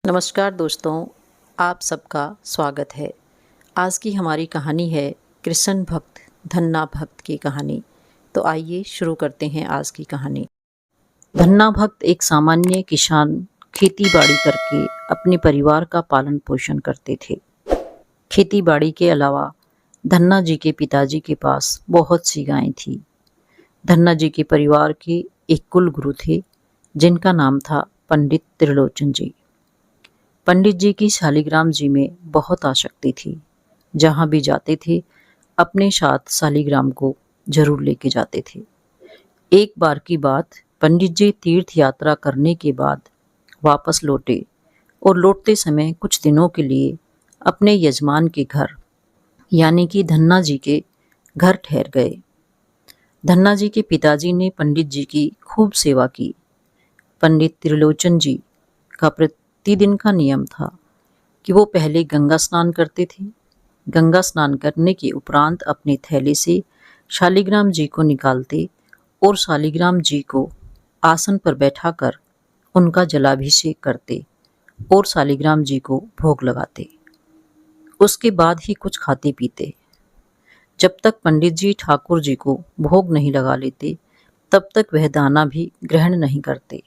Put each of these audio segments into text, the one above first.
नमस्कार दोस्तों, आप सबका स्वागत है। आज की हमारी कहानी है कृष्ण भक्त धन्ना भक्त की कहानी। तो आइए शुरू करते हैं आज की कहानी। धन्ना भक्त एक सामान्य किसान खेती बाड़ी करके अपने परिवार का पालन पोषण करते थे। खेती बाड़ी के अलावा धन्ना जी के पिताजी के पास बहुत सी गायें थी। धन्ना जी के परिवार के एक कुल गुरु थे जिनका नाम था पंडित त्रिलोचन जी। पंडित जी की शालिग्राम जी में बहुत आसक्ति थी। जहाँ भी जाते थे अपने साथ शालिग्राम को जरूर लेके जाते थे। एक बार की बात, पंडित जी तीर्थ यात्रा करने के बाद वापस लौटे और लौटते समय कुछ दिनों के लिए अपने यजमान के घर यानी कि धन्ना जी के घर ठहर गए। धन्ना जी के पिताजी ने पंडित जी की खूब सेवा की। पंडित त्रिलोचन जी का प्रतिदिन का नियम था कि वो पहले गंगा स्नान करते थे। गंगा स्नान करने के उपरांत अपने थैले से शालिग्राम जी को निकालते और शालिग्राम जी को आसन पर बैठाकर उनका जलाभिषेक करते और शालिग्राम जी को भोग लगाते। उसके बाद ही कुछ खाते पीते। जब तक पंडित जी ठाकुर जी को भोग नहीं लगा लेते तब तक वह दाना भी ग्रहण नहीं करते।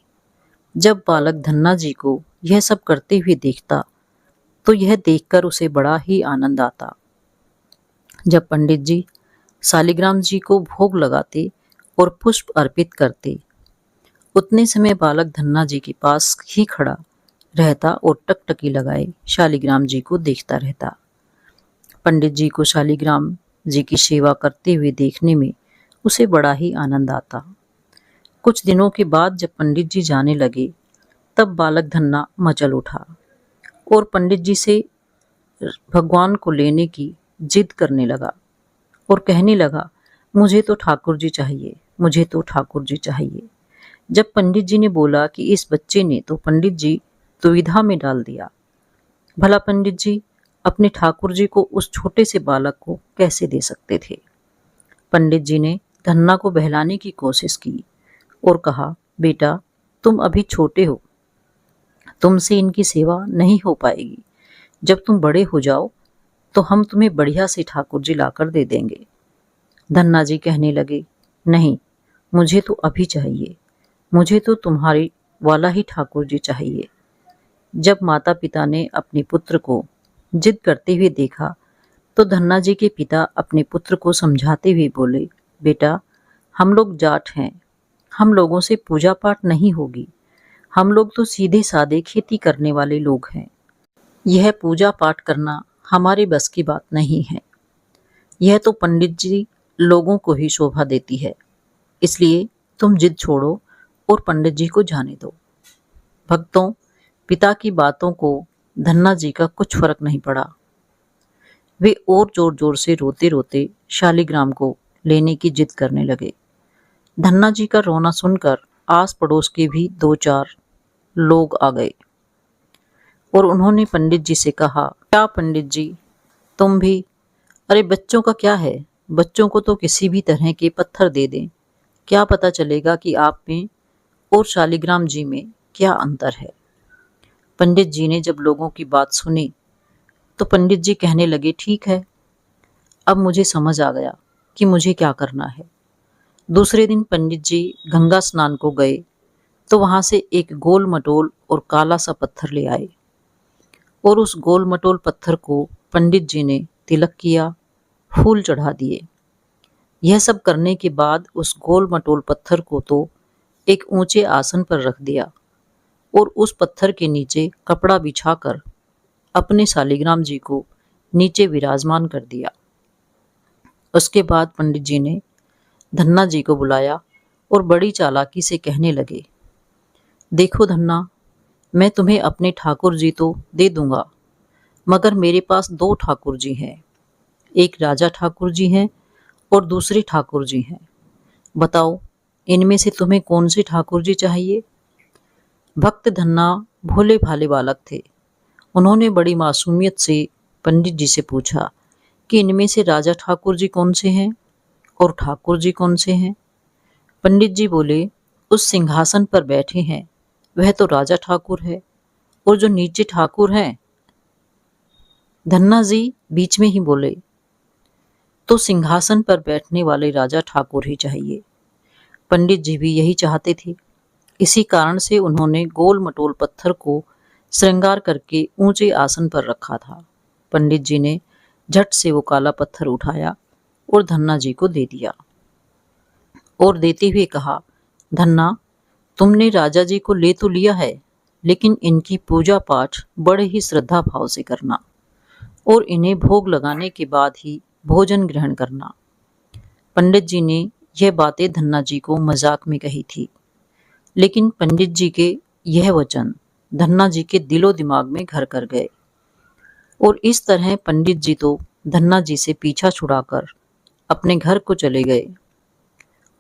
जब बालक धन्ना जी को यह सब करते हुए देखता तो यह देखकर उसे बड़ा ही आनंद आता। जब पंडित जी शालिग्राम जी को भोग लगाते और पुष्प अर्पित करते, उतने समय बालक धन्ना जी के पास ही खड़ा रहता और टकटकी लगाए शालिग्राम जी को देखता रहता। पंडित जी को शालिग्राम जी की सेवा करते हुए देखने में उसे बड़ा ही आनंद आता। कुछ दिनों के बाद जब पंडित जी जाने लगे तब बालक धन्ना मचल उठा और पंडित जी से भगवान को लेने की जिद करने लगा और कहने लगा, मुझे तो ठाकुर जी चाहिए, मुझे तो ठाकुर जी चाहिए। जब पंडित जी ने बोला कि इस बच्चे ने तो पंडित जी दुविधा में डाल दिया। भला पंडित जी अपने ठाकुर जी को उस छोटे से बालक को कैसे दे सकते थे। पंडित जी ने धन्ना को बहलाने की कोशिश की और कहा, बेटा तुम अभी छोटे हो, तुमसे इनकी सेवा नहीं हो पाएगी। जब तुम बड़े हो जाओ तो हम तुम्हें बढ़िया से ठाकुर जी लाकर दे देंगे। धन्ना जी कहने लगे, नहीं, मुझे तो अभी चाहिए, मुझे तो तुम्हारे वाला ही ठाकुर जी चाहिए। जब माता पिता ने अपने पुत्र को जिद करते हुए देखा तो धन्ना जी के पिता अपने पुत्र को समझाते हुए बोले, बेटा हम लोग जाट हैं, हम लोगों से पूजा पाठ नहीं होगी, हम लोग तो सीधे सादे खेती करने वाले लोग हैं। यह पूजा पाठ करना हमारे बस की बात नहीं है। यह तो पंडित जी लोगों को ही शोभा देती है, इसलिए तुम जिद छोड़ो और पंडित जी को जाने दो। भक्तों, पिता की बातों को धन्ना जी का कुछ फर्क नहीं पड़ा। वे और जोर जोर से रोते रोते शालिग्राम को लेने की जिद करने लगे। धन्ना जी का रोना सुनकर आस पड़ोस के भी 2-4 लोग आ गए और उन्होंने पंडित जी से कहा, क्या पंडित जी तुम भी? अरे बच्चों का क्या है, बच्चों को तो किसी भी तरह के पत्थर दे दें, क्या पता चलेगा कि आप में और शालिग्राम जी में क्या अंतर है। पंडित जी ने जब लोगों की बात सुनी तो पंडित जी कहने लगे, ठीक है, अब मुझे समझ आ गया कि मुझे क्या करना है। दूसरे दिन पंडित जी गंगा स्नान को गए तो वहां से एक गोल मटोल और काला सा पत्थर ले आए और उस गोल मटोल पत्थर को पंडित जी ने तिलक किया, फूल चढ़ा दिए। यह सब करने के बाद उस गोल मटोल पत्थर को तो एक ऊंचे आसन पर रख दिया और उस पत्थर के नीचे कपड़ा बिछाकर अपने शालिग्राम जी को नीचे विराजमान कर दिया। उसके बाद पंडित जी ने धन्ना जी को बुलाया और बड़ी चालाकी से कहने लगे, देखो धन्ना, मैं तुम्हें अपने ठाकुर जी तो दे दूंगा, मगर मेरे पास 2 ठाकुर जी हैं, एक राजा ठाकुर जी हैं और दूसरे ठाकुर जी हैं। बताओ इनमें से तुम्हें कौन से ठाकुर जी चाहिए। भक्त धन्ना भोले भाले बालक थे। उन्होंने बड़ी मासूमियत से पंडित जी से पूछा कि इनमें से राजा ठाकुर जी कौन से हैं और ठाकुर जी कौन से हैं। पंडित जी बोले, उस सिंहासन पर बैठे हैं वह तो राजा ठाकुर है और जो नीचे ठाकुर हैं, धन्ना जी बीच में ही बोले, तो सिंहासन पर बैठने वाले राजा ठाकुर ही चाहिए। पंडित जी भी यही चाहते थे। इसी कारण से उन्होंने गोल मटोल पत्थर को श्रृंगार करके ऊंचे आसन पर रखा था। पंडित जी ने झट से वो काला पत्थर उठाया और धन्ना जी को दे दिया और देते हुए कहा, धन्ना, तुमने राजा जी को ले तो लिया है, लेकिन इनकी पूजा पाठ बड़े ही श्रद्धा भाव से करना और इन्हें भोग लगाने के बाद ही भोजन ग्रहण करना। पंडित जी ने यह बातें धन्ना जी को मजाक में कही थी, लेकिन पंडित जी के यह वचन धन्ना जी के दिलो दिमाग में घर कर गए और इस तरह पंडित जी तो धन्ना जी से पीछा छुड़ाकर अपने घर को चले गए।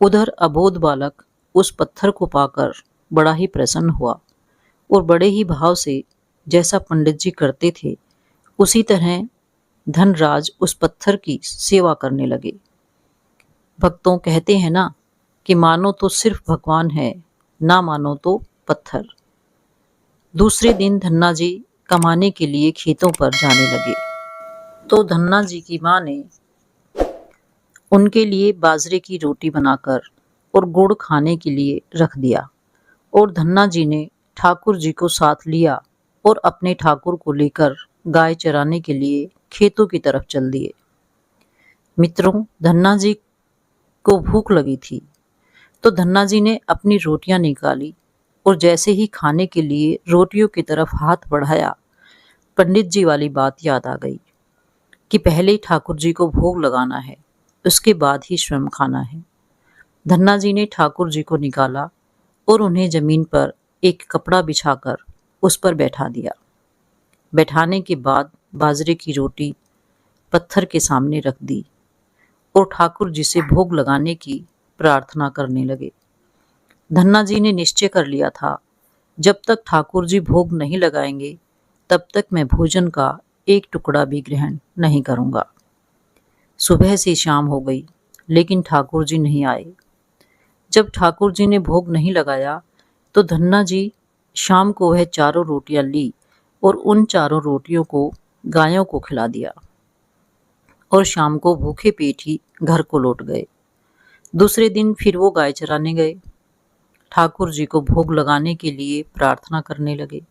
उधर अबोध बालक उस पत्थर को पाकर बड़ा ही प्रसन्न हुआ और बड़े ही भाव से जैसा पंडित जी करते थे उसी तरह धनराज उस पत्थर की सेवा करने लगे। भक्तों, कहते हैं ना कि मानो तो सिर्फ भगवान है, ना मानो तो पत्थर। दूसरे दिन धन्ना जी कमाने के लिए खेतों पर जाने लगे तो धन्ना जी की माँ ने उनके लिए बाजरे की रोटी बनाकर और गुड़ खाने के लिए रख दिया और धन्ना जी ने ठाकुर जी को साथ लिया और अपने ठाकुर को लेकर गाय चराने के लिए खेतों की तरफ चल दिए। मित्रों, धन्ना जी को भूख लगी थी तो धन्ना जी ने अपनी रोटियां निकाली और जैसे ही खाने के लिए रोटियों की तरफ हाथ बढ़ाया, पंडित जी वाली बात याद आ गई कि पहले ठाकुर जी को भोग लगाना है, उसके बाद ही स्वयं खाना है। धन्ना जी ने ठाकुर जी को निकाला और उन्हें जमीन पर एक कपड़ा बिछाकर उस पर बैठा दिया। बैठाने के बाद बाजरे की रोटी पत्थर के सामने रख दी और ठाकुर जी से भोग लगाने की प्रार्थना करने लगे। धन्ना जी ने निश्चय कर लिया था, जब तक ठाकुर जी भोग नहीं लगाएंगे तब तक मैं भोजन का एक टुकड़ा भी ग्रहण नहीं करूंगा। सुबह से शाम हो गई, लेकिन ठाकुर जी नहीं आए। जब ठाकुर जी ने भोग नहीं लगाया तो धन्ना जी शाम को वह चारों रोटियां ली और उन चारों रोटियों को गायों को खिला दिया और शाम को भूखे पेट ही घर को लौट गए। दूसरे दिन फिर वो गाय चराने गए। ठाकुर जी को भोग लगाने के लिए प्रार्थना करने लगे,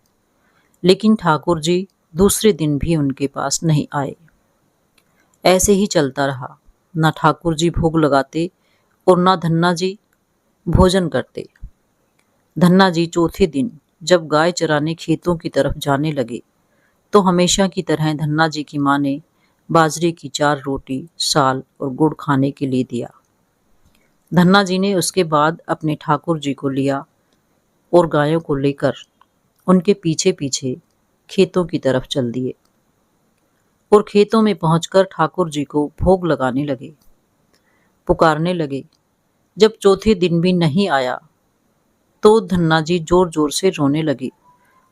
लेकिन ठाकुर जी दूसरे दिन भी उनके पास नहीं आए। ऐसे ही चलता रहा, ना ठाकुर जी भोग लगाते और ना धन्ना जी भोजन करते। धन्ना जी चौथे दिन जब गाय चराने खेतों की तरफ जाने लगे तो हमेशा की तरह धन्ना जी की माँ ने बाजरे की 4 रोटी, साल और गुड़ खाने के लिए दिया। धन्ना जी ने उसके बाद अपने ठाकुर जी को लिया और गायों को लेकर उनके पीछे पीछे खेतों की तरफ चल दिए और खेतों में पहुंचकर ठाकुर जी को भोग लगाने लगे, पुकारने लगे। जब चौथे दिन भी नहीं आया तो धन्ना जी जोर जोर से रोने लगे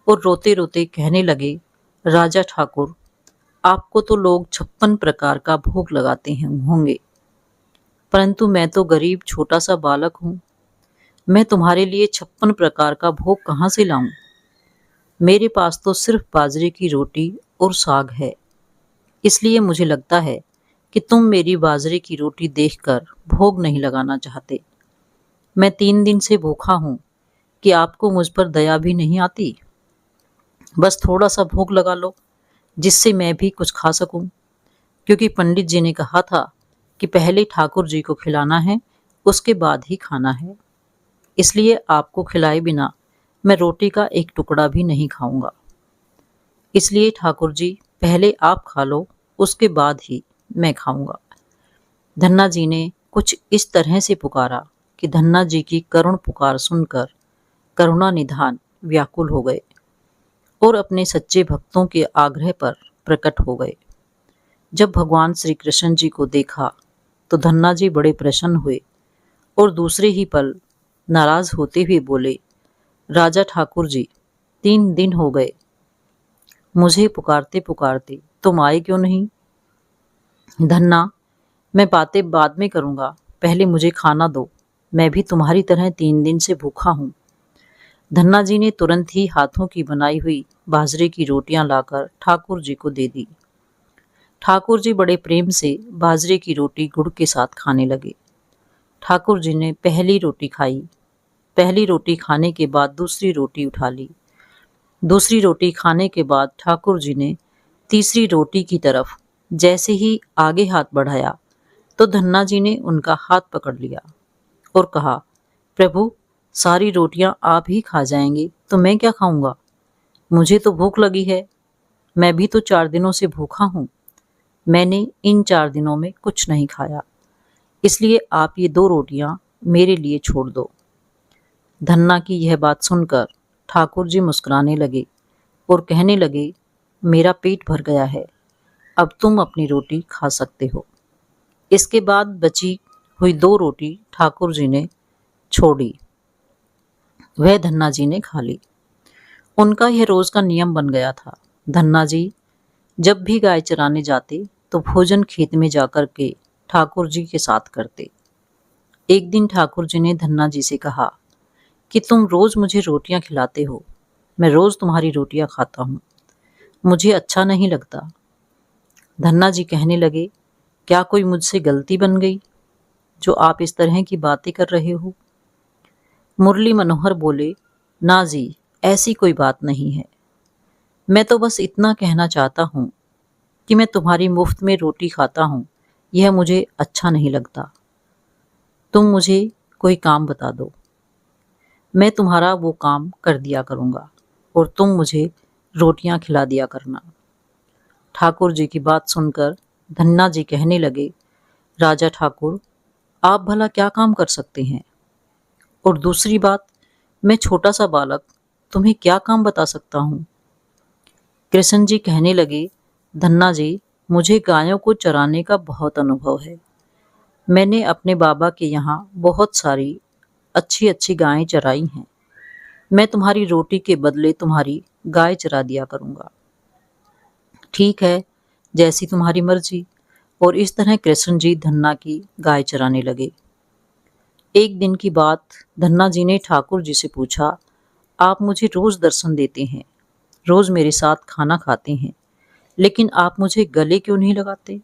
और रोते रोते कहने लगे, राजा ठाकुर, आपको तो लोग 56 प्रकार का भोग लगाते होंगे, परंतु मैं तो गरीब छोटा सा बालक हूँ। मैं तुम्हारे लिए 56 प्रकार का भोग कहाँ से लाऊं? मेरे पास तो सिर्फ बाजरे की रोटी और साग है। इसलिए मुझे लगता है कि तुम मेरी बाजरे की रोटी देखकर भोग नहीं लगाना चाहते। मैं 3 दिन से भूखा हूँ कि आपको मुझ पर दया भी नहीं आती। बस थोड़ा सा भोग लगा लो, जिससे मैं भी कुछ खा सकूं, क्योंकि पंडित जी ने कहा था कि पहले ठाकुर जी को खिलाना है, उसके बाद ही खाना है। इसलिए आपको खिलाए बिना मैं रोटी का एक टुकड़ा भी नहीं खाऊंगा। इसलिए ठाकुर जी, पहले आप खा लो, उसके बाद ही मैं खाऊंगा। धन्ना जी ने कुछ इस तरह से पुकारा कि धन्ना जी की करुण पुकार सुनकर करुणा निधान व्याकुल हो गए और अपने सच्चे भक्तों के आग्रह पर प्रकट हो गए। जब भगवान श्री कृष्ण जी को देखा तो धन्ना जी बड़े प्रसन्न हुए और दूसरे ही पल नाराज होते हुए बोले, राजा ठाकुर जी, 3 दिन हो गए, मुझे पुकारते पुकारते तुम आए क्यों नहीं? धन्ना, मैं बातें बाद में करूंगा, पहले मुझे खाना दो। मैं भी तुम्हारी तरह 3 दिन से भूखा हूँ। धन्ना जी ने तुरंत ही हाथों की बनाई हुई बाजरे की रोटियां लाकर ठाकुर जी को दे दी। ठाकुर जी बड़े प्रेम से बाजरे की रोटी गुड़ के साथ खाने लगे। ठाकुर जी ने पहली रोटी खाई। पहली रोटी खाने के बाद दूसरी रोटी उठा ली। दूसरी रोटी खाने के बाद ठाकुर जी ने तीसरी रोटी की तरफ जैसे ही आगे हाथ बढ़ाया तो धन्ना जी ने उनका हाथ पकड़ लिया और कहा, प्रभु, सारी रोटियां आप ही खा जाएंगे तो मैं क्या खाऊंगा? मुझे तो भूख लगी है। मैं भी तो 4 दिनों से भूखा हूँ। मैंने इन 4 दिनों में कुछ नहीं खाया, इसलिए आप ये 2 रोटियां मेरे लिए छोड़ दो। धन्ना की यह बात सुनकर ठाकुर जी मुस्कुराने लगे और कहने लगे, मेरा पेट भर गया है, अब तुम अपनी रोटी खा सकते हो। इसके बाद बची हुई 2 रोटी ठाकुर जी ने छोड़ी, वह धन्ना जी ने खा ली। उनका यह रोज का नियम बन गया था। धन्ना जी जब भी गाय चराने जाते तो भोजन खेत में जाकर के ठाकुर जी के साथ करते। एक दिन ठाकुर जी ने धन्ना जी से कहा कि तुम रोज मुझे रोटियां खिलाते हो, मैं रोज तुम्हारी रोटियां खाता हूँ, मुझे अच्छा नहीं लगता। धन्ना जी कहने लगे, क्या कोई मुझसे गलती बन गई जो आप इस तरह की बातें कर रहे हो? मुरली मनोहर बोले, ना जी, ऐसी कोई बात नहीं है। मैं तो बस इतना कहना चाहता हूँ कि मैं तुम्हारी मुफ्त में रोटी खाता हूँ, यह मुझे अच्छा नहीं लगता। तुम मुझे कोई काम बता दो, मैं तुम्हारा वो काम कर दिया करूँगा और तुम मुझे रोटियां खिला दिया करना। ठाकुर जी की बात सुनकर धन्ना जी कहने लगे, राजा ठाकुर, आप भला क्या काम कर सकते हैं? और दूसरी बात, मैं छोटा सा बालक तुम्हें क्या काम बता सकता हूँ? कृष्ण जी कहने लगे, धन्ना जी, मुझे गायों को चराने का बहुत अनुभव है। मैंने अपने बाबा के यहाँ बहुत सारी अच्छी अच्छी गायें चराई हैं। मैं तुम्हारी रोटी के बदले तुम्हारी गाय चरा दिया करूँगा। ठीक है, जैसी तुम्हारी मर्जी। और इस तरह कृष्ण जी धन्ना की गाय चराने लगे। एक दिन की बात, धन्ना जी ने ठाकुर जी से पूछा, आप मुझे रोज दर्शन देते हैं, रोज मेरे साथ खाना खाते हैं, लेकिन आप मुझे गले क्यों नहीं लगाते?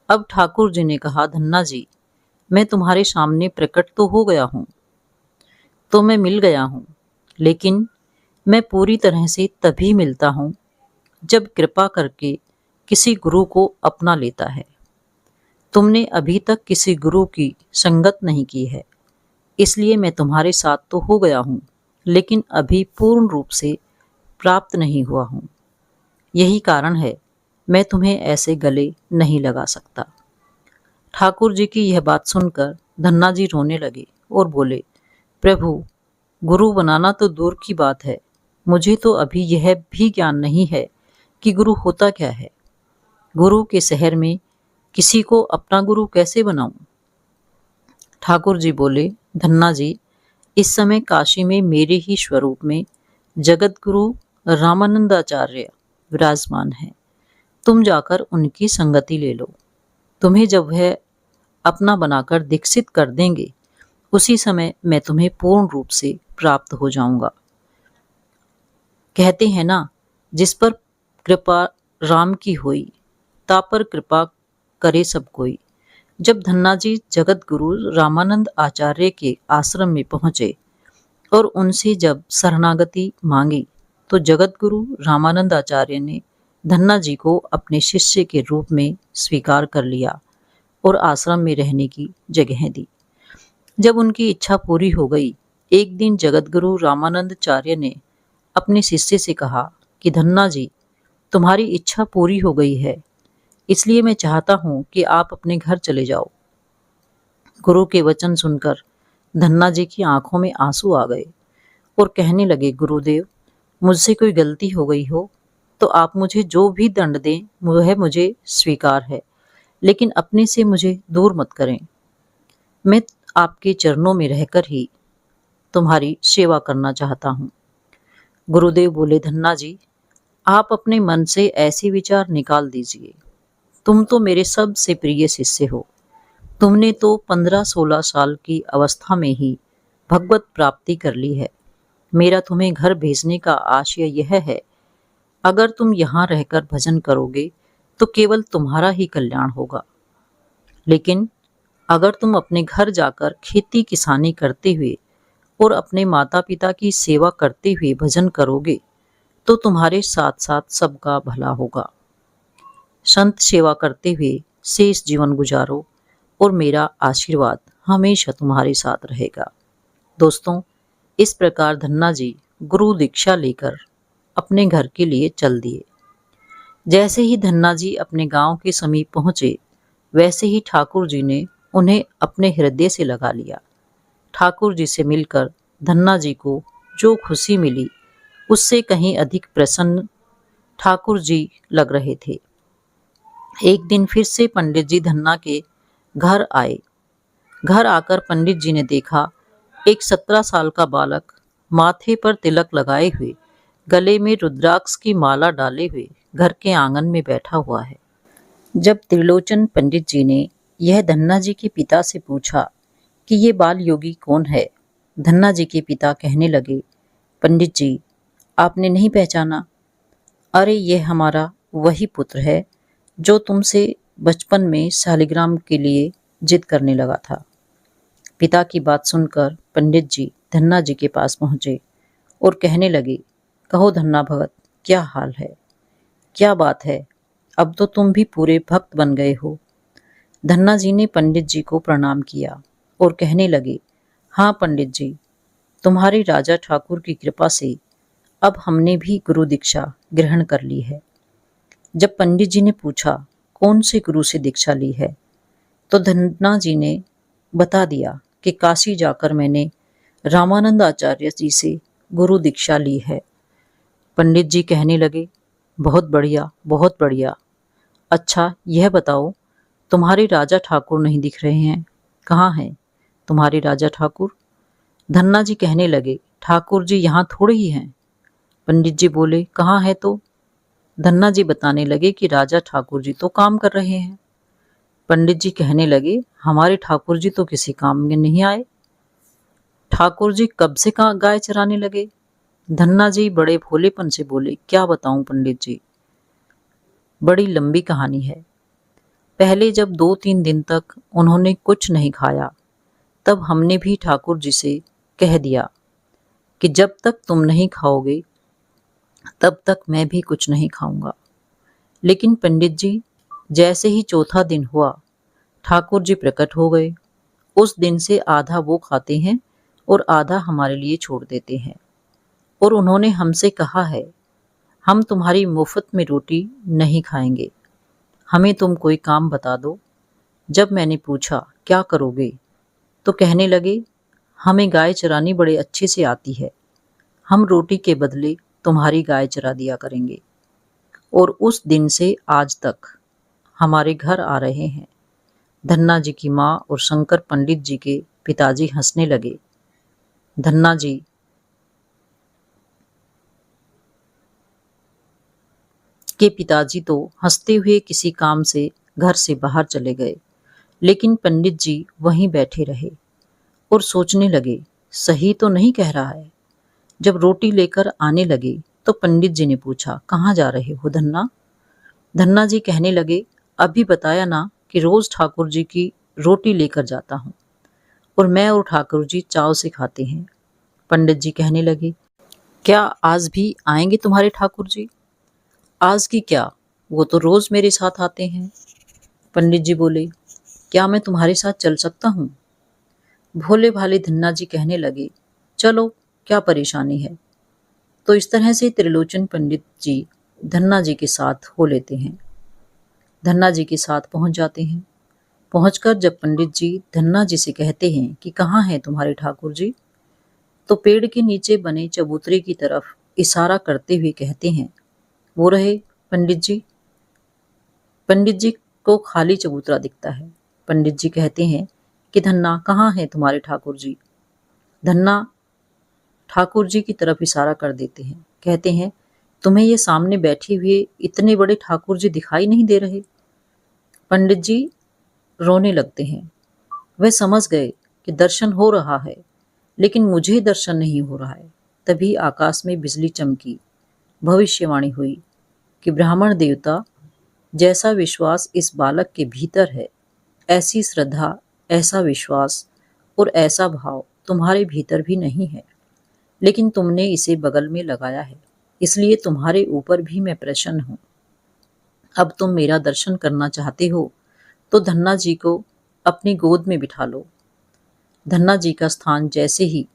अब ठाकुर जी ने कहा, धन्ना जी, मैं तुम्हारे सामने प्रकट तो हो गया हूँ, तो मैं मिल गया हूँ, लेकिन मैं पूरी तरह से तभी मिलता हूँ जब कृपा करके किसी गुरु को अपना लेता है। तुमने अभी तक किसी गुरु की संगत नहीं की है, इसलिए मैं तुम्हारे साथ तो हो गया हूँ, लेकिन अभी पूर्ण रूप से प्राप्त नहीं हुआ हूँ। यही कारण है मैं तुम्हें ऐसे गले नहीं लगा सकता। ठाकुर जी की यह बात सुनकर धन्ना जी रोने लगे और बोले, प्रभु, गुरु बनाना तो दूर की बात है, मुझे तो अभी यह भी ज्ञान नहीं है कि गुरु होता क्या है। गुरु के शहर में किसी को अपना गुरु कैसे बनाऊं? ठाकुर जी बोले, धन्ना जी, इस समय काशी में मेरे ही स्वरूप में जगत गुरु रामानंदाचार्य विराजमान हैं। तुम जाकर उनकी संगति ले लो। तुम्हें जब वह अपना बनाकर दीक्षित कर देंगे, उसी समय मैं तुम्हें पूर्ण रूप से प्राप्त हो जाऊंगा। कहते हैं ना, जिस पर कृपा राम की होई, ता पर कृपा करे सब कोई। जब धन्ना जी जगत गुरु रामानंद आचार्य के आश्रम में पहुंचे और उनसे जब शरणागति मांगी, तो जगत गुरु रामानंद आचार्य ने धन्ना जी को अपने शिष्य के रूप में स्वीकार कर लिया और आश्रम में रहने की जगह दी। जब उनकी इच्छा पूरी हो गई, एक दिन जगत गुरु रामानंदाचार्य ने अपने शिष्य से कहा कि धन्ना जी, तुम्हारी इच्छा पूरी हो गई है, इसलिए मैं चाहता हूँ कि आप अपने घर चले जाओ। गुरु के वचन सुनकर धन्ना जी की आंखों में आंसू आ गए और कहने लगे, गुरुदेव, मुझसे कोई गलती हो गई हो तो आप मुझे जो भी दंड दें वह मुझे स्वीकार है, लेकिन अपने से मुझे दूर मत करें। मैं आपके चरणों में रहकर ही तुम्हारी सेवा करना चाहता हूँ। गुरुदेव बोले, धन्ना जी, आप अपने मन से ऐसे विचार निकाल दीजिए। तुम तो मेरे सबसे प्रिय शिष्य हो। तुमने तो 15-16 साल की अवस्था में ही भगवत प्राप्ति कर ली है। मेरा तुम्हें घर भेजने का आशय यह है, अगर तुम यहाँ रहकर भजन करोगे तो केवल तुम्हारा ही कल्याण होगा, लेकिन अगर तुम अपने घर जाकर खेती किसानी करते हुए और अपने माता पिता की सेवा करते हुए भजन करोगे तो तुम्हारे साथ साथ सबका भला होगा। संत सेवा करते हुए शेष जीवन गुजारो और मेरा आशीर्वाद हमेशा तुम्हारे साथ रहेगा। दोस्तों, इस प्रकार धन्ना जी गुरु दीक्षा लेकर अपने घर के लिए चल दिए। जैसे ही धन्ना जी अपने गांव के समीप पहुंचे, वैसे ही ठाकुर जी ने उन्हें अपने हृदय से लगा लिया। ठाकुर जी से मिलकर धन्ना जी को जो खुशी मिली, उससे कहीं अधिक प्रसन्न ठाकुर जी लग रहे थे। एक दिन फिर से पंडित जी धन्ना के घर आए। घर आकर पंडित जी ने देखा, एक 17 साल का बालक माथे पर तिलक लगाए हुए, गले में रुद्राक्ष की माला डाले हुए घर के आंगन में बैठा हुआ है। जब त्रिलोचन पंडित जी ने यह धन्ना जी के पिता से पूछा कि ये बाल योगी कौन है, धन्ना जी के पिता कहने लगे, पंडित जी, आपने नहीं पहचाना? अरे, यह हमारा वही पुत्र है जो तुमसे बचपन में शालिग्राम के लिए जिद करने लगा था। पिता की बात सुनकर पंडित जी धन्ना जी के पास पहुंचे और कहने लगे, कहो धन्ना भगत, क्या हाल है, क्या बात है, अब तो तुम भी पूरे भक्त बन गए हो। धन्ना जी ने पंडित जी को प्रणाम किया और कहने लगे, हाँ पंडित जी, तुम्हारे राजा ठाकुर की कृपा से अब हमने भी गुरु दीक्षा ग्रहण कर ली है। जब पंडित जी ने पूछा कौन से गुरु से दीक्षा ली है, तो धन्ना जी ने बता दिया कि काशी जाकर मैंने रामानंद आचार्य जी से गुरु दीक्षा ली है। पंडित जी कहने लगे, बहुत बढ़िया, बहुत बढ़िया। अच्छा, यह बताओ, तुम्हारे राजा ठाकुर नहीं दिख रहे हैं, कहाँ हैं तुम्हारे राजा ठाकुर? धन्ना जी कहने लगे, ठाकुर जी यहाँ थोड़े ही हैं। पंडित जी बोले, कहाँ है तो? धन्ना जी बताने लगे कि राजा ठाकुर जी तो काम कर रहे हैं। पंडित जी कहने लगे, हमारे ठाकुर जी तो किसी काम में नहीं आए। ठाकुर जी कब से कहाँ गाय चराने लगे? धन्ना जी बड़े भोलेपन से बोले, क्या बताऊं पंडित जी, बड़ी लंबी कहानी है। पहले जब 2-3 दिन तक उन्होंने कुछ नहीं खाया, तब हमने भी ठाकुर जी से कह दिया कि जब तक तुम नहीं खाओगे तब तक मैं भी कुछ नहीं खाऊंगा। लेकिन पंडित जी, जैसे ही चौथा दिन हुआ, ठाकुर जी प्रकट हो गए। उस दिन से आधा वो खाते हैं और आधा हमारे लिए छोड़ देते हैं। और उन्होंने हमसे कहा है, हम तुम्हारी मुफ्त में रोटी नहीं खाएंगे, हमें तुम कोई काम बता दो। जब मैंने पूछा क्या करोगे, तो कहने लगे, हमें गाय चरानी बड़े अच्छे से आती है, हम रोटी के बदले तुम्हारी गाय चरा दिया करेंगे। और उस दिन से आज तक हमारे घर आ रहे हैं। धन्ना जी की माँ और शंकर पंडित जी के पिताजी हंसने लगे। धन्ना जी के पिताजी तो हंसते हुए किसी काम से घर से बाहर चले गए, लेकिन पंडित जी वहीं बैठे रहे और सोचने लगे, सही तो नहीं कह रहा है। जब रोटी लेकर आने लगे तो पंडित जी ने पूछा, कहाँ जा रहे हो धन्ना? धन्ना जी कहने लगे, अभी बताया ना कि रोज ठाकुर जी की रोटी लेकर जाता हूँ और मैं और ठाकुर जी चाव से खाते हैं। पंडित जी कहने लगे, क्या आज भी आएंगे तुम्हारे ठाकुर जी? आज की क्या, वो तो रोज मेरे साथ आते हैं। पंडित जी बोले, क्या मैं तुम्हारे साथ चल सकता हूँ? भोले भाले धन्ना जी कहने लगे, चलो, क्या परेशानी है। तो इस तरह से त्रिलोचन पंडित जी धन्ना जी के साथ हो लेते हैं। धन्ना जी के साथ पहुंच जाते हैं। पहुंचकर जब पंडित जी धन्ना जी से कहते हैं कि कहाँ हैं तुम्हारे ठाकुर जी, तो पेड़ के नीचे बने चबूतरे की तरफ इशारा करते हुए कहते हैं, वो रहे पंडित जी। पंडित जी को खाली चबूतरा दिखता है। पंडित जी कहते हैं कि धन्ना, कहाँ हैं तुम्हारे ठाकुर जी? धन्ना ठाकुर जी की तरफ इशारा कर देते हैं, कहते हैं, तुम्हें ये सामने बैठे हुए इतने बड़े ठाकुर जी दिखाई नहीं दे रहे? पंडित जी रोने लगते हैं। वह समझ गए कि दर्शन हो रहा है, लेकिन मुझे दर्शन नहीं हो रहा है। तभी आकाश में बिजली चमकी। भविष्यवाणी हुई कि ब्राह्मण देवता, जैसा विश्वास इस बालक के भीतर है, ऐसी श्रद्धा, ऐसा विश्वास और ऐसा भाव तुम्हारे भीतर भी नहीं है, लेकिन तुमने इसे बगल में लगाया है, इसलिए तुम्हारे ऊपर भी मैं प्रसन्न हूँ। अब तुम मेरा दर्शन करना चाहते हो तो धन्ना जी को अपनी गोद में बिठा लो। धन्ना जी का स्थान जैसे ही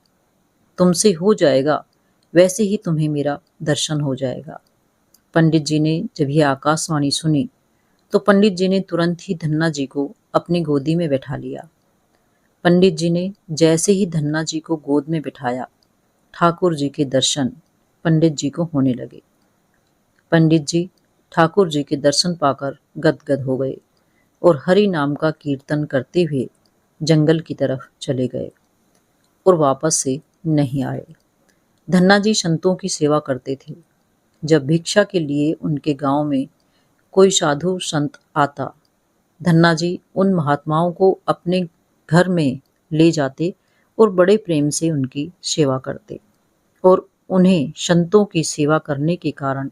तुमसे हो जाएगा, वैसे ही तुम्हें मेरा दर्शन हो जाएगा। पंडित जी ने जब यह आकाशवाणी सुनी तो पंडित जी ने तुरंत ही धन्ना जी को अपनी गोदी में बैठा लिया। पंडित जी ने जैसे ही धन्ना जी को गोद में बिठाया, ठाकुर जी के दर्शन पंडित जी को होने लगे। पंडित जी ठाकुर जी के दर्शन पाकर गदगद हो गए और हरि नाम का कीर्तन करते हुए जंगल की तरफ चले गए और वापस से नहीं आए। धन्ना जी संतों की सेवा करते थे। जब भिक्षा के लिए उनके गांव में कोई साधु संत आता, धन्ना जी उन महात्माओं को अपने घर में ले जाते और बड़े प्रेम से उनकी सेवा करते, और उन्हें संतों की सेवा करने के कारण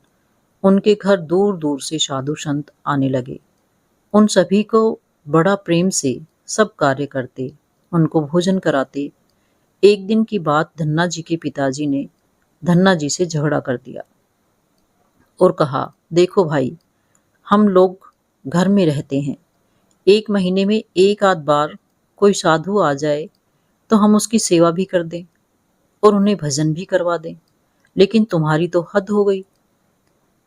उनके घर दूर दूर से साधु संत आने लगे। उन सभी को बड़ा प्रेम से सब कार्य करते, उनको भोजन कराते। एक दिन की बात, धन्ना जी के पिताजी ने धन्ना जी से झगड़ा कर दिया और कहा, देखो भाई, हम लोग घर में रहते हैं, एक महीने में एक आध बार कोई साधु आ जाए तो हम उसकी सेवा भी कर दें और उन्हें भजन भी करवा दें, लेकिन तुम्हारी तो हद हो गई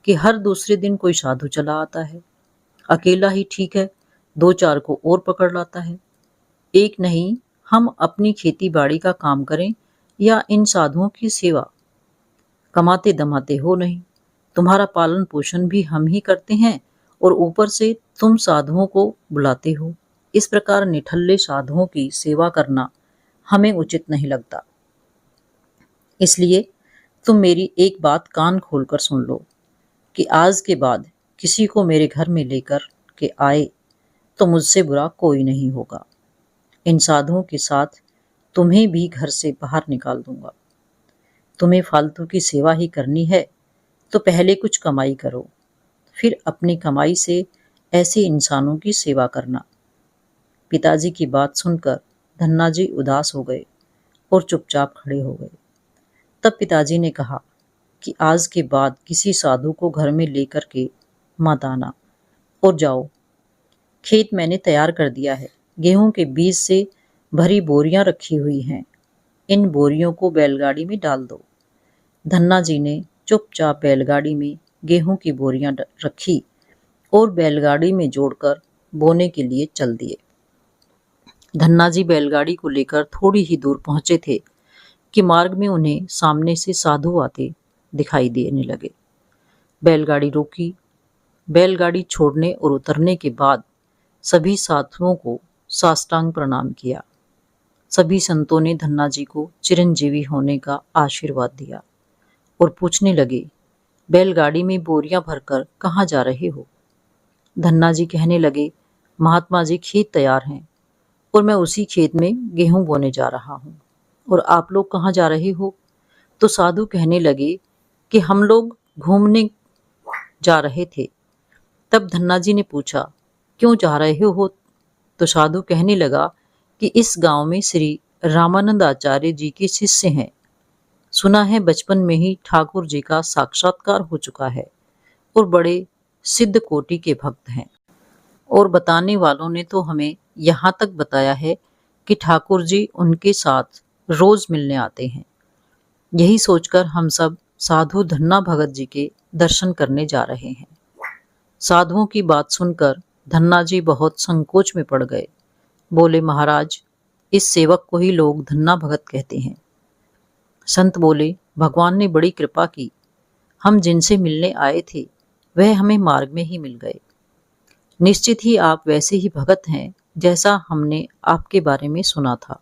कि हर दूसरे दिन कोई साधु चला आता है। अकेला ही ठीक है, दो चार को और पकड़ लाता है। एक नहीं, हम अपनी खेती बाड़ी का काम करें या इन साधुओं की सेवा, कमाते दमाते हो नहीं। तुम्हारा पालन पोषण भी हम ही करते हैं और ऊपर से तुम साधुओं को बुलाते हो। इस प्रकार निठल्ले साधुओं की सेवा करना हमें उचित नहीं लगता। इसलिए तुम मेरी एक बात कान खोलकर सुन लो कि आज के बाद किसी को मेरे घर में लेकर के आए तो मुझसे बुरा कोई नहीं होगा। इन साधुओं के साथ तुम्हें भी घर से बाहर निकाल दूंगा। तुम्हें फालतू की सेवा ही करनी है तो पहले कुछ कमाई करो, फिर अपनी कमाई से ऐसे इंसानों की सेवा करना। पिताजी की बात सुनकर धन्ना जी उदास हो गए और चुपचाप खड़े हो गए। तब पिताजी ने कहा कि आज के बाद किसी साधु को घर में लेकर के मत आना और जाओ, खेत मैंने तैयार कर दिया है। गेहूं के बीज से भरी बोरियां रखी हुई हैं, इन बोरियों को बैलगाड़ी में डाल दो। धन्ना जी ने चुपचाप बैलगाड़ी में गेहूं की बोरियां रखी और बैलगाड़ी में जोड़कर बोने के लिए चल दिए। धन्ना जी बैलगाड़ी को लेकर थोड़ी ही दूर पहुंचे थे कि मार्ग में उन्हें सामने से साधु आते दिखाई देने लगे। बैलगाड़ी रोकी। बैलगाड़ी छोड़ने और उतरने के बाद सभी साधुओं को साष्टांग प्रणाम किया। सभी संतों ने धन्ना जी को चिरंजीवी होने का आशीर्वाद दिया और पूछने लगे, बैलगाड़ी में बोरियां भरकर कहाँ जा रहे हो? धन्ना जी कहने लगे, महात्मा जी, खेत तैयार हैं और मैं उसी खेत में गेहूं बोने जा रहा हूँ। और आप लोग कहाँ जा रहे हो? तो साधु कहने लगे कि हम लोग घूमने जा रहे थे। तब धन्ना जी ने पूछा, क्यों जा रहे हो? तो साधु कहने लगा कि इस गांव में श्री रामानंद आचार्य जी के शिष्य हैं। सुना है बचपन में ही ठाकुर जी का साक्षात्कार हो चुका है और बड़े सिद्ध कोटि के भक्त हैं। और बताने वालों ने तो हमें यहाँ तक बताया है कि ठाकुर जी उनके साथ रोज मिलने आते हैं। यही सोचकर हम सब साधु धन्ना भगत जी के दर्शन करने जा रहे हैं। साधुओं की बात सुनकर धन्ना जी बहुत संकोच में पड़ गए। बोले, महाराज, इस सेवक को ही लोग धन्ना भगत कहते हैं। संत बोले, भगवान ने बड़ी कृपा की, हम जिनसे मिलने आए थे वह हमें मार्ग में ही मिल गए। निश्चित ही आप वैसे ही भगत हैं जैसा हमने आपके बारे में सुना था।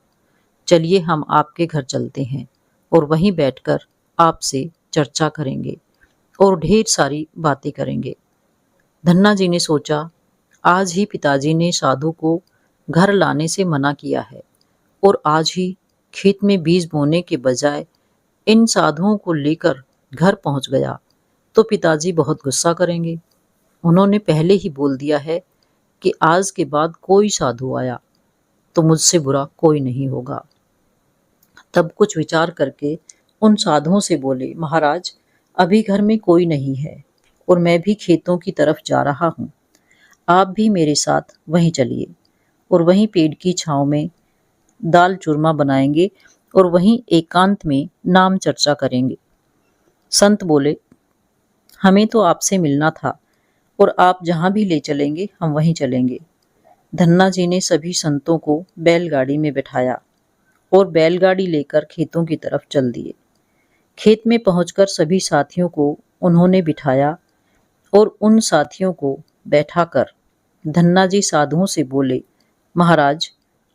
चलिए हम आपके घर चलते हैं और वहीं बैठकर आपसे चर्चा करेंगे और ढेर सारी बातें करेंगे। धन्ना जी ने सोचा, आज ही पिताजी ने साधु को घर लाने से मना किया है और आज ही खेत में बीज बोने के बजाय इन साधुओं को लेकर घर पहुंच गया तो पिताजी बहुत गुस्सा करेंगे। उन्होंने पहले ही बोल दिया है कि आज के बाद कोई साधु आया तो मुझसे बुरा कोई नहीं होगा। तब कुछ विचार करके उन साधुओं से बोले, महाराज, अभी घर में कोई नहीं है और मैं भी खेतों की तरफ जा रहा हूँ। आप भी मेरे साथ वहीं चलिए और वहीं पेड़ की छांव में दाल चूरमा बनाएंगे और वहीं एकांत में नाम चर्चा करेंगे। संत बोले, हमें तो आपसे मिलना था और आप जहाँ भी ले चलेंगे हम वहीं चलेंगे। धन्ना जी ने सभी संतों को बैलगाड़ी में बिठाया और बैलगाड़ी लेकर खेतों की तरफ चल दिए। खेत में पहुंचकर सभी साथियों को उन्होंने बिठाया और उन साथियों को बैठाकर धन्ना जी साधुओं से बोले, महाराज,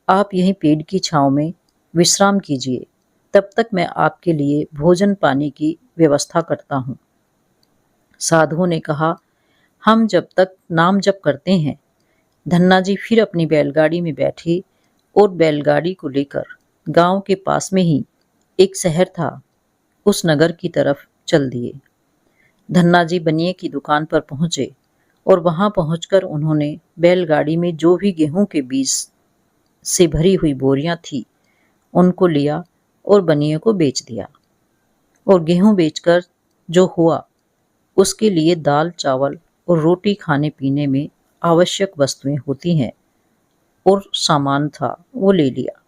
आप यहीं पेड़ की छांव में विश्राम कीजिए, तब तक मैं आपके लिए भोजन पानी की व्यवस्था करता हूँ। साधुओं ने कहा, हम जब तक नाम जप करते हैं। धन्ना जी फिर अपनी बैलगाड़ी में बैठे और बैलगाड़ी को लेकर गांव के पास में ही एक शहर था, उस नगर की तरफ चल दिए। धन्ना जी बनिए की दुकान पर पहुंचे और वहां पहुंचकर उन्होंने बैलगाड़ी में जो भी गेहूं के बीज से भरी हुई बोरियां थी उनको लिया और बनिए को बेच दिया। और गेहूं बेचकर जो हुआ उसके लिए दाल चावल और रोटी खाने पीने में आवश्यक वस्तुएं होती हैं और सामान था वो ले लिया।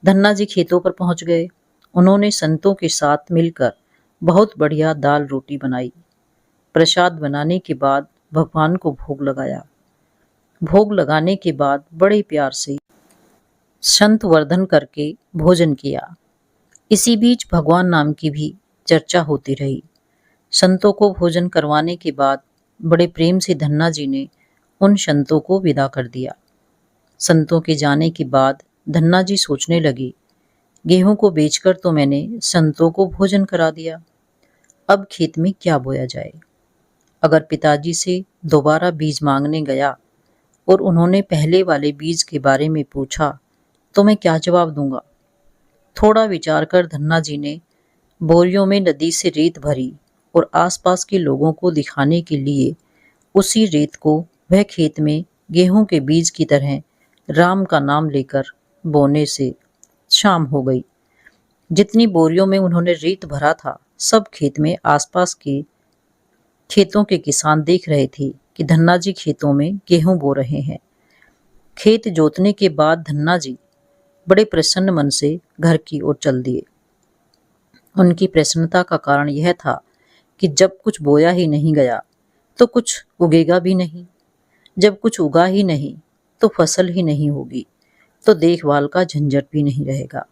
धन्ना जी खेतों पर पहुंच गए। उन्होंने संतों के साथ मिलकर बहुत बढ़िया दाल रोटी बनाई। प्रसाद बनाने के बाद भगवान को भोग लगाया। भोग लगाने के बाद बड़े प्यार से संत वर्धन करके भोजन किया। इसी बीच भगवान नाम की भी चर्चा होती रही। संतों को भोजन करवाने के बाद बड़े प्रेम से धन्ना जी ने उन संतों को विदा कर दिया। संतों के जाने के बाद धन्ना जी सोचने लगे, गेहूं को बेचकर तो मैंने संतों को भोजन करा दिया, अब खेत में क्या बोया जाए। अगर पिताजी से दोबारा बीज मांगने गया और उन्होंने पहले वाले बीज के बारे में पूछा तो मैं क्या जवाब दूंगा। थोड़ा विचार कर धन्ना जी ने बोरियों में नदी से रेत भरी और आसपास के लोगों को दिखाने के लिए उसी रेत को वह खेत में गेहूं के बीज की तरह राम का नाम लेकर बोने से शाम हो गई। जितनी बोरियों में उन्होंने रेत भरा था सब खेत में आसपास के खेतों के किसान देख रहे थे कि धन्ना जी खेतों में गेहूं बो रहे हैं। खेत जोतने के बाद धन्ना जी बड़े प्रसन्न मन से घर की ओर चल दिए। उनकी प्रसन्नता का कारण यह था कि जब कुछ बोया ही नहीं गया तो कुछ उगेगा भी नहीं, जब कुछ उगा ही नहीं तो फसल ही नहीं होगी, तो देखभाल का झंझट भी नहीं रहेगा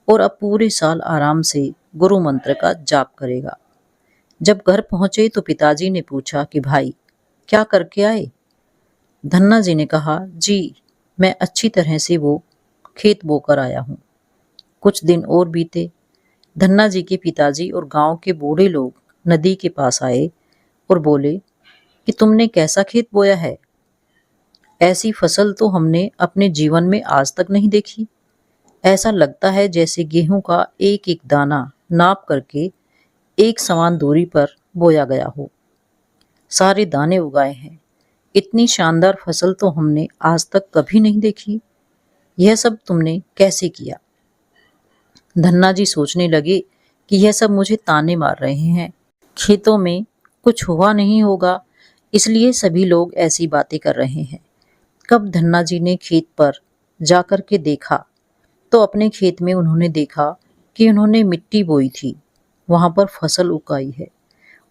और अब पूरे साल आराम से गुरु मंत्र का जाप करेगा। जब घर पहुंचे तो पिताजी ने पूछा कि भाई क्या करके आए। धन्ना जी ने कहा, जी मैं अच्छी तरह से वो खेत बोकर आया हूँ। कुछ दिन और बीते। धन्ना जी के पिताजी और गांव के बूढ़े लोग नदी के पास आए और बोले कि तुमने कैसा खेत बोया है, ऐसी फसल तो हमने अपने जीवन में आज तक नहीं देखी। ऐसा लगता है जैसे गेहूं का एक एक दाना नाप करके एक समान दूरी पर बोया गया हो। सारे दाने उगाए हैं, इतनी शानदार फसल तो हमने आज तक कभी नहीं देखी। यह सब तुमने कैसे किया। धन्ना जी सोचने लगे कि यह सब मुझे ताने मार रहे हैं, खेतों में कुछ हुआ नहीं होगा इसलिए सभी लोग ऐसी बातें कर रहे हैं। कब धन्ना जी ने खेत पर जाकर के देखा तो अपने खेत में उन्होंने देखा कि उन्होंने मिट्टी बोई थी, वहां पर फसल उगाई है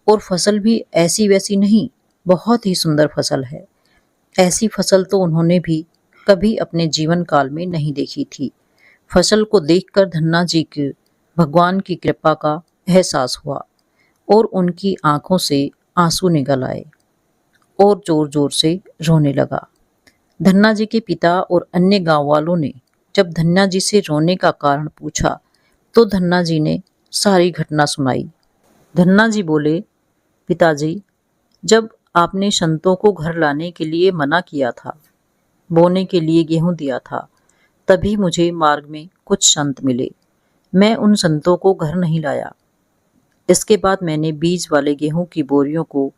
और फसल भी ऐसी वैसी नहीं, बहुत ही सुंदर फसल है। ऐसी फसल तो उन्होंने भी कभी अपने जीवन काल में नहीं देखी थी। फसल को देखकर धन्ना जी के भगवान की कृपा का एहसास हुआ और उनकी आंखों से आंसू निकल आए और जोर जोर से रोने लगा। धन्ना जी के पिता और अन्य गांव वालों ने जब धन्ना जी से रोने का कारण पूछा तो धन्ना जी ने सारी घटना सुनाई। धन्ना जी बोले, पिताजी, जब आपने संतों को घर लाने के लिए मना किया था, बोने के लिए गेहूं दिया था, तभी मुझे मार्ग में कुछ संत मिले मैं उन संतों को घर नहीं लाया। इसके बाद मैंने बीज वाले गेहूं की बोरियों को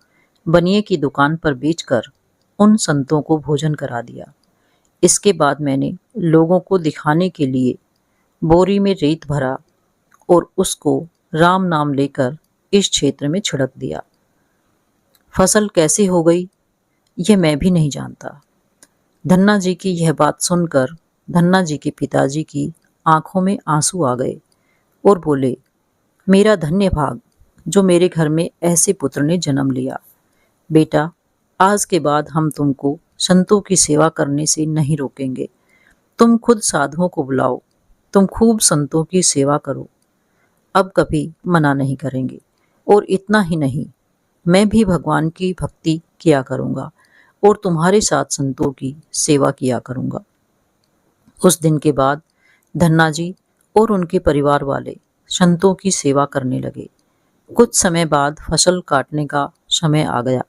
बनिए की दुकान पर बेचकर उन संतों को भोजन करा दिया। इसके बाद मैंने लोगों को दिखाने के लिए बोरी में रेत भरा और उसको राम नाम लेकर इस क्षेत्र में छिड़क दिया। फसल कैसे हो गई यह मैं भी नहीं जानता। धन्ना जी की यह बात सुनकर धन्ना जी के पिताजी की आंखों में आंसू आ गए और बोले, मेरा धन्य भाग जो मेरे घर में ऐसे पुत्र ने जन्म लिया। बेटा, आज के बाद हम तुमको संतों की सेवा करने से नहीं रोकेंगे। तुम खुद साधुओं को बुलाओ, तुम खूब संतों की सेवा करो, अब कभी मना नहीं करेंगे। और इतना ही नहीं, मैं भी भगवान की भक्ति किया करूंगा और तुम्हारे साथ संतों की सेवा किया करूंगा। उस दिन के बाद धन्ना जी और उनके परिवार वाले संतों की सेवा करने लगे। कुछ समय बाद फसल काटने का समय आ गया।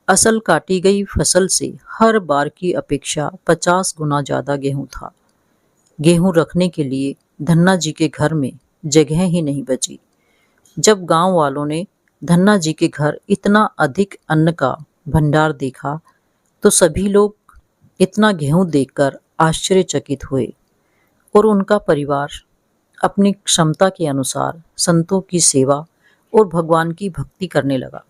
असल काटी गई फसल से हर बार की अपेक्षा 50 गुना ज्यादा गेहूं था। गेहूं रखने के लिए धन्ना जी के घर में जगह ही नहीं बची। जब गांव वालों ने धन्ना जी के घर इतना अधिक अन्न का भंडार देखा तो सभी लोग इतना गेहूं देखकर आश्चर्यचकित हुए और उनका परिवार अपनी क्षमता के अनुसार संतों की सेवा और भगवान की भक्ति करने लगा।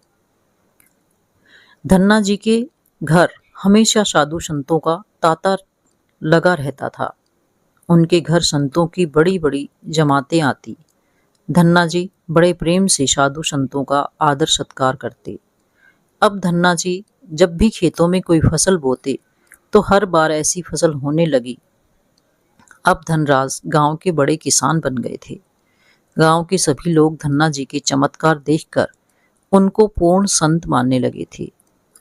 धन्ना जी के घर हमेशा साधु संतों का तांता लगा रहता था। उनके घर संतों की बड़ी बड़ी जमातें आती। धन्ना जी बड़े प्रेम से साधु संतों का आदर सत्कार करते। अब धन्ना जी जब भी खेतों में कोई फसल बोते तो हर बार ऐसी फसल होने लगी। अब धनराज गांव के बड़े किसान बन गए थे। गांव के सभी लोग धन्ना जी के चमत्कार देखकर उनको पूर्ण संत मानने लगे थे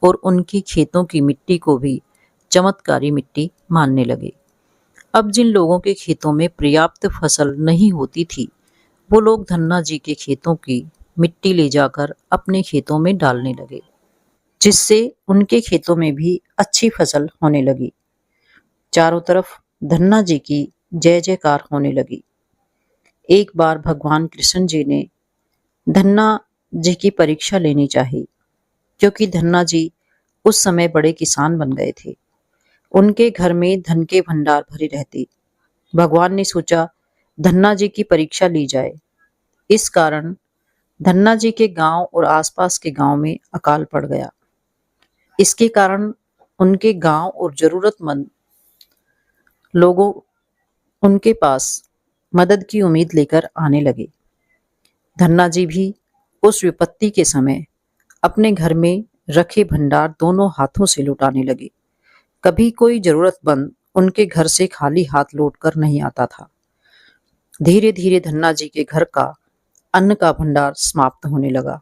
और उनकी खेतों की मिट्टी को भी चमत्कारी मिट्टी मानने लगे। अब जिन लोगों के खेतों में पर्याप्त फसल नहीं होती थी, वो लोग धन्ना जी के खेतों की मिट्टी ले जाकर अपने खेतों में डालने लगे, जिससे उनके खेतों में भी अच्छी फसल होने लगी। चारों तरफ धन्ना जी की जय जयकार होने लगी। एक बार भगवान कृष्ण जी ने धन्ना जी की परीक्षा लेनी चाहिए, क्योंकि धन्ना जी उस समय बड़े किसान बन गए थे। उनके घर में धन के भंडार भरे रहते। भगवान ने सोचा धन्ना जी की परीक्षा ली जाए। इस कारण धन्ना जी के गांव और आसपास के गांव में अकाल पड़ गया। इसके कारण उनके गांव और जरूरतमंद लोगों उनके पास मदद की उम्मीद लेकर आने लगे। धन्ना जी भी उस विपत्ति के समय अपने घर में रखे भंडार दोनों हाथों से लुटाने लगे। कभी कोई जरूरतमंद उनके घर से खाली हाथ लौटकर नहीं आता था। धीरे धीरे धन्ना जी के घर का अन्न का भंडार समाप्त होने लगा,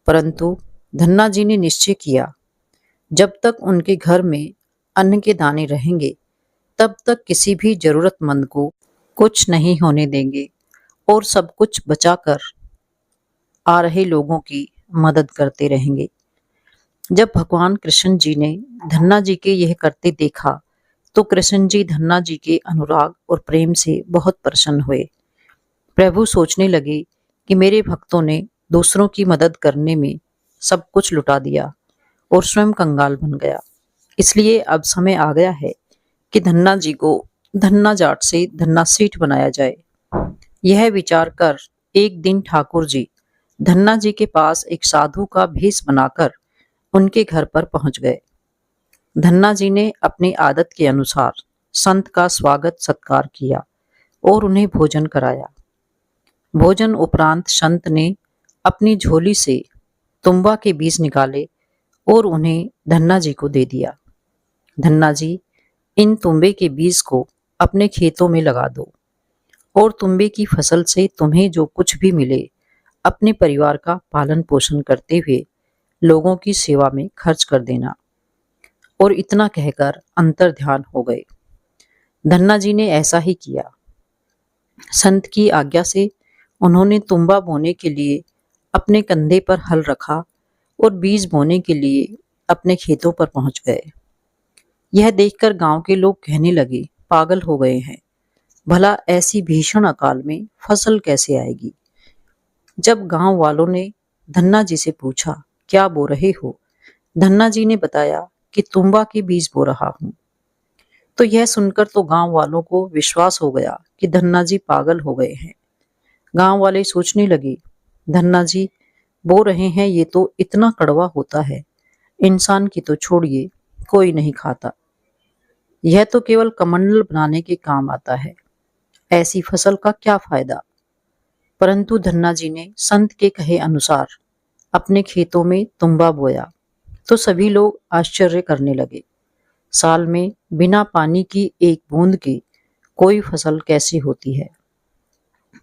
परंतु धन्ना जी ने निश्चय किया, जब तक उनके घर में अन्न के दाने रहेंगे तब तक किसी भी जरूरतमंद को कुछ नहीं होने देंगे और सब कुछ बचाकर आ रहे लोगों की मदद करते रहेंगे। जब भगवान कृष्ण जी ने धन्ना जी के यह करते देखा तो कृष्ण जी धन्ना जी के अनुराग और प्रेम से बहुत प्रसन्न हुए। प्रभु सोचने लगे कि मेरे भक्तों ने दूसरों की मदद करने में सब कुछ लुटा दिया और स्वयं कंगाल बन गया, इसलिए अब समय आ गया है कि धन्ना जी को धन्ना जाट से धन्ना सेठ बनाया जाए। यह विचार कर एक दिन ठाकुर जी धन्ना जी के पास एक साधु का भेष बनाकर उनके घर पर पहुंच गए। धन्ना जी ने अपनी आदत के अनुसार संत का स्वागत सत्कार किया और उन्हें भोजन कराया। भोजन उपरांत संत ने अपनी झोली से तुम्बा के बीज निकाले और उन्हें धन्ना जी को दे दिया। धन्ना जी, इन तुम्बे के बीज को अपने खेतों में लगा दो और तुम्बे की फसल से तुम्हें जो कुछ भी मिले अपने परिवार का पालन पोषण करते हुए लोगों की सेवा में खर्च कर देना। और इतना कहकर अंतर ध्यान हो गए। धन्ना जी ने ऐसा ही किया। संत की आज्ञा से उन्होंने तुम्बा बोने के लिए अपने कंधे पर हल रखा और बीज बोने के लिए अपने खेतों पर पहुंच गए। यह देखकर गांव के लोग कहने लगे, पागल हो गए हैं। भला ऐसी भीषण अकाल में फसल कैसे आएगी। जब गांव वालों ने धन्ना जी से पूछा, क्या बो रहे हो, धन्ना जी ने बताया कि तुम्बा के बीज बो रहा हूं। तो यह सुनकर तो गांव वालों को विश्वास हो गया कि धन्ना जी पागल हो गए हैं। गांव वाले सोचने लगे, धन्ना जी बो रहे हैं, ये तो इतना कड़वा होता है, इंसान की तो छोड़िए, कोई नहीं खाता। यह तो केवल कमंडल बनाने के काम आता है, ऐसी फसल का क्या फायदा। परंतु धन्ना जी ने संत के कहे अनुसार अपने खेतों में तुम्बा बोया तो सभी लोग आश्चर्य करने लगे। साल में बिना पानी की एक बूंद के कोई फसल कैसी होती है।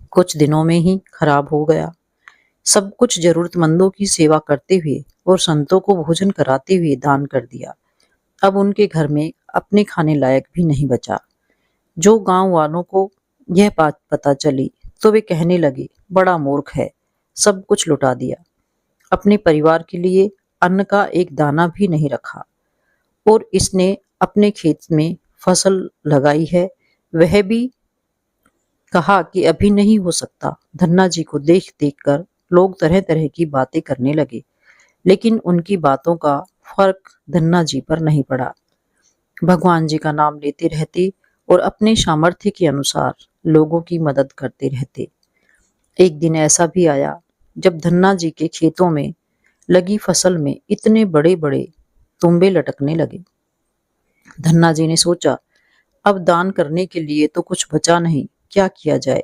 कुछ दिनों में ही खराब हो गया। सब कुछ जरूरतमंदों की सेवा करते हुए और संतों को भोजन कराते हुए दान कर दिया। अब उनके घर में अपने खाने लायक भी नहीं बचा। जो गांव वालों को यह बात पता चली तो वे कहने लगे, बड़ा मूर्ख है, सब कुछ लुटा दिया, अपने परिवार के लिए अन्न का एक दाना भी नहीं रखा। और इसने अपने खेत में फसल लगाई है, वह भी कहा कि अभी नहीं हो सकता। धन्ना जी को देख देख कर लोग तरह तरह की बातें करने लगे, लेकिन उनकी बातों का फर्क धन्ना जी पर नहीं पड़ा। भगवान जी का नाम लेते रहते और अपने सामर्थ्य के अनुसार लोगों की मदद करते रहते। एक दिन ऐसा भी आया जब धन्ना जी के खेतों में लगी फसल में इतने बड़े बड़े तुम्बे लटकने लगे। धन्ना जी ने सोचा, अब दान करने के लिए तो कुछ बचा नहीं, क्या किया जाए।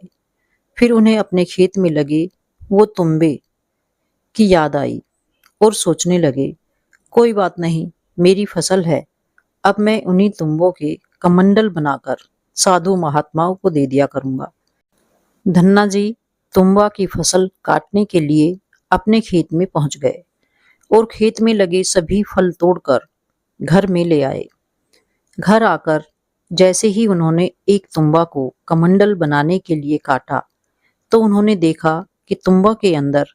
फिर उन्हें अपने खेत में लगे वो तुम्बे की याद आई और सोचने लगे, कोई बात नहीं, मेरी फसल है, अब मैं उन्हीं तुम्बों के कमंडल बनाकर साधु महात्माओं को दे दिया करूंगा। धन्ना जी तुम्बा की फसल काटने के लिए अपने खेत में पहुंच गए और खेत में लगे सभी फल तोड़कर घर में ले आए। घर आकर जैसे ही उन्होंने एक तुम्बा को कमंडल बनाने के लिए काटा तो उन्होंने देखा कि तुम्बा के अंदर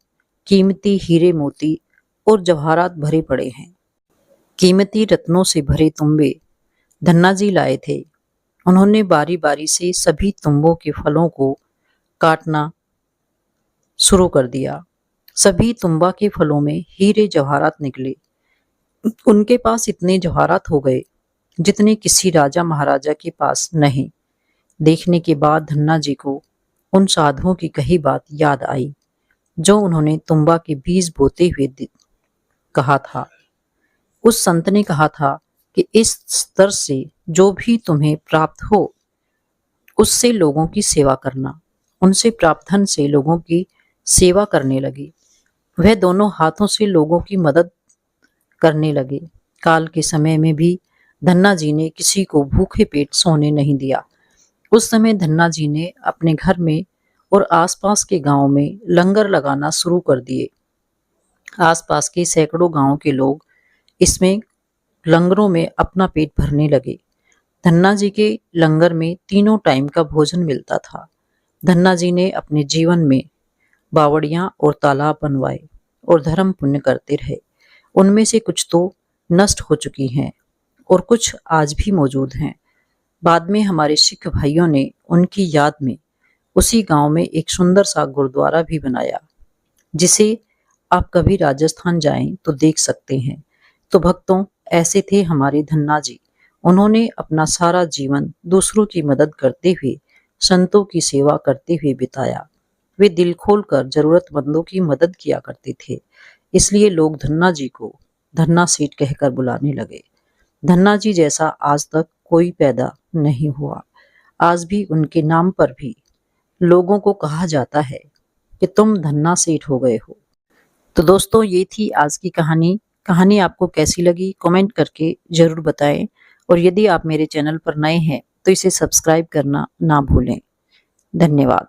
कीमती हीरे मोती और जवाहरात भरे पड़े हैं। कीमती रत्नों से भरे तुम्बे धन्ना जी लाए थे। उन्होंने बारी बारी से सभी तुम्बों के फलों को काटना शुरू कर दिया। सभी तुम्बा के फलों में हीरे जवाहरात निकले। उनके पास इतने जवाहरात हो गए जितने किसी राजा महाराजा के पास नहीं। देखने के बाद धन्ना जी को उन साधुओं की कही बात याद आई जो उन्होंने तुम्बा के बीज बोते हुए कहा था। उस संत ने कहा था कि इस स्तर से जो भी तुम्हें प्राप्त हो उससे लोगों की सेवा करना। उनसे प्राप्त धन से लोगों की सेवा करने लगे। वह दोनों हाथों से लोगों की मदद करने लगे। काल के समय में भी धन्ना जी ने किसी को भूखे पेट सोने नहीं दिया। उस समय धन्ना जी ने अपने घर में और आसपास के गांव में लंगर लगाना शुरू कर दिए। आसपास के सैकड़ों गांव के लोग इसमें लंगरों में अपना पेट भरने लगे। धन्ना जी के लंगर में तीनों टाइम का भोजन मिलता था। धन्ना जी ने अपने जीवन में बावड़ियां और तालाब बनवाए और धर्म पुण्य करते रहे। उनमें से कुछ तो नष्ट हो चुकी हैं और कुछ आज भी मौजूद हैं। बाद में हमारे सिख भाइयों ने उनकी याद में उसी गांव में एक सुंदर सा गुरुद्वारा भी बनाया, जिसे आप कभी राजस्थान जाएं तो देख सकते हैं। तो भक्तों, ऐसे थे हमारे धन्ना जी। उन्होंने अपना सारा जीवन दूसरों की मदद करते हुए, संतों की सेवा करते हुए बिताया। वे दिल खोलकर जरूरतमंदों की मदद किया करते थे। इसलिए लोग धन्ना जी को धन्ना सेठ कहकर बुलाने लगे। धन्ना जी जैसा आज तक कोई पैदा नहीं हुआ। आज भी उनके नाम पर भी लोगों को कहा जाता है कि तुम धन्ना सेठ हो गए हो। तो दोस्तों, ये थी आज की कहानी। कहानी आपको कैसी लगी कमेंट करके जरूर बताएं और यदि आप मेरे चैनल पर नए हैं तो इसे सब्सक्राइब करना ना भूलें। धन्यवाद।